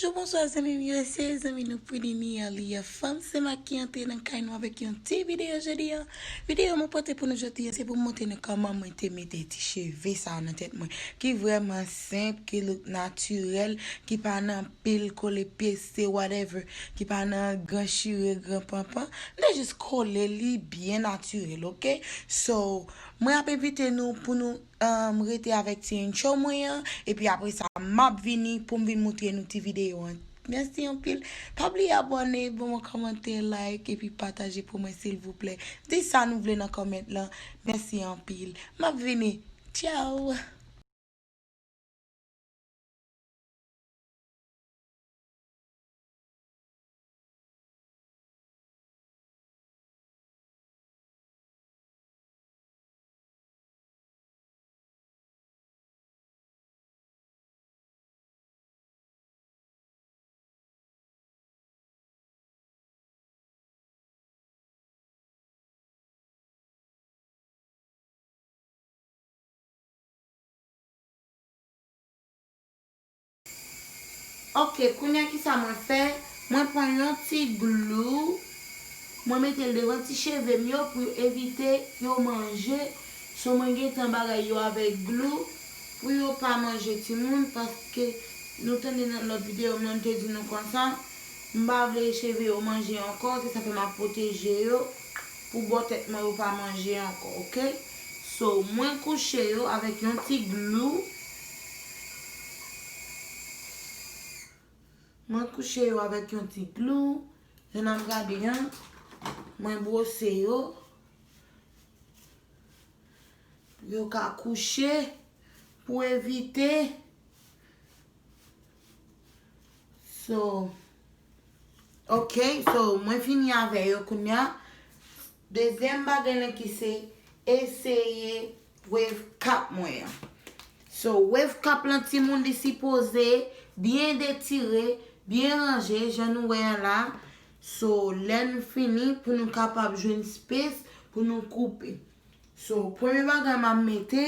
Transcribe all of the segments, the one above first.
Bonjour, bonsoir, zami USA, zami nou pwini ali ya fam, se ma ki ante nan kay nou avek yon ti video jodi ya. Video mwen pote pou nou jodi ya, se pou monte nou koman mwen te mette ti cheve sa nan tet mwen. Ki vreman simple, ki look naturel, ki pa nan pil kole peste, whatever, ki pa nan gran chire, gran pampan. Ne just kole li bien naturel, ok? So, mwen ap evite nou pou nou rete avek ti intro mwen, et puis apre sa map vini pou mvin montre nou ti video. Merci en pile. Pas oublier abonner, bon commenter, like et puis partager pour moi s'il vous plaît. Dis ça nous voulez dans comment là. Merci en pile. Map vini. Ciao. Ok, kounya ki sa mwen fè, mwen pon yon ti glou, mwen mette l devan ti cheve myo pou evite yo manje, so mwen gen tan bagay yo avek glou, pou yo pa manje ti moun, paske nou tende nan lot video mwen te di nou konsan, mba vle cheve yo manje ankon, se sa fe ma proteje yo, pou botet mwen yo pa manje ankon, ok? So, mwen kouche yo avek yon ti glou, mwen kouche yo avèk yon ti glou, jen am gade yan, mwen brose yo, yo ka kouche, pou evite, so, ok, so, mwen fini avè yo kounya, dezem bagay lan ki se, eseye wave cap mwen. So, wave cap lan ti moun di si pose, bien detire, bien rangé, jan nou weyan la. So, len fini pou nou kapab jwen space pou nou koupe. So, premi bagay ma mette,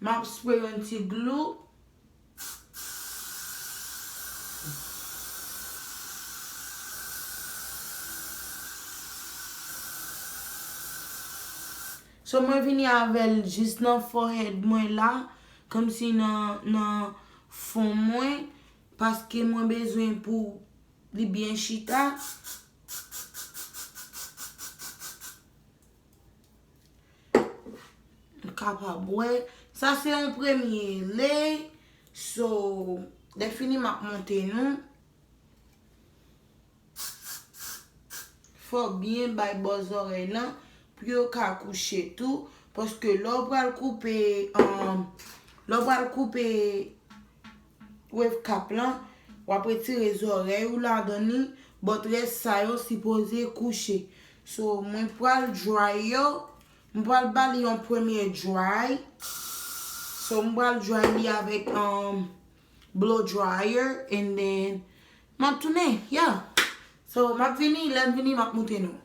ma spray yon ti glou. So, mwen vini avel jist nan forehead mwen la, kom si nan fon mwen, paske mwen bezwen pou li bien chita. Kapab wè. Sa se yon premye lay. So, defini mak monte nou. Fok bien bay boz orey lan, pou yo ka kouche tou, paske lò pral koupe wave cap lan, wap retire zorey ou la doni, bot res sa yo sipoze kouche. So, mwen pral dry yo, mwen pral bali yon premier dry. So, mwen pral dry li avek blow dryer, and then, map toune, yeah. So, map vini, len vini map monte nou.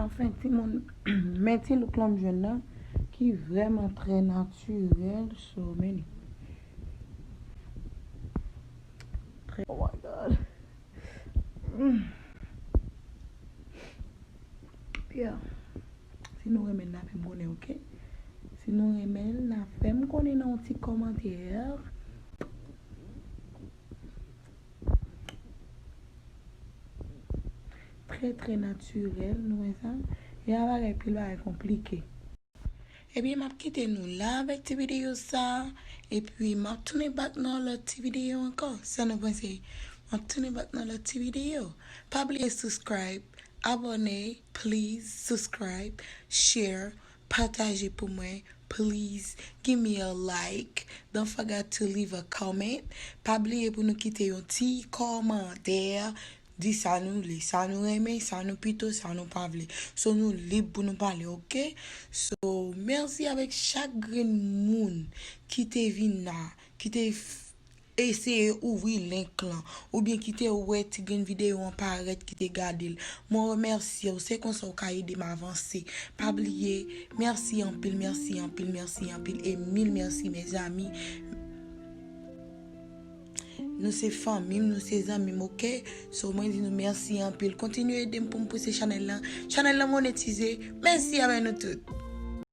enfin, mais ti look l'homme jeune là, qui est vraiment très naturel, so many. Oh my god. Yeah. Si nous remettons la femme connaît, ok? Si nous remettons la femme connaît dans un petit commentaire. Très naturel, nous voyons ça. Et après, puis là, c'est compliqué. Et bien, je vais quitter nous là avec cette vidéo ça. Et puis, je vais tourner back dans l'autre vidéo encore. Ça nous pense. Je vais tourner back dans l'autre vidéo. Pas oublier subscribe, abonner, please, subscribe, share, partager pour moi. Please give me a like. Don't forget to leave a comment. Pas oublier pour nous quitter un petit commentaire. Dis ça nous aime, ça nous plutôt, ça nous pas vle. So nous libre pour nous parler, ok? So merci avec chaque grand monde qui te vinn là, qui te essayé ouvrir link là ou bien qui te ouais ti gen vidéo en paraît qui te garder. Moi remercie, c'est comme ça qu'a aidé m'avancer. Pas oublier, merci en pile, merci en pile, merci en pile et mille merci mes amis. Nous c'est famille, nous c'est amis, ok? So moi dis nous merci en pile. Continuez d'aider pour me pousser channel là monétiser. Merci avec nous toutes.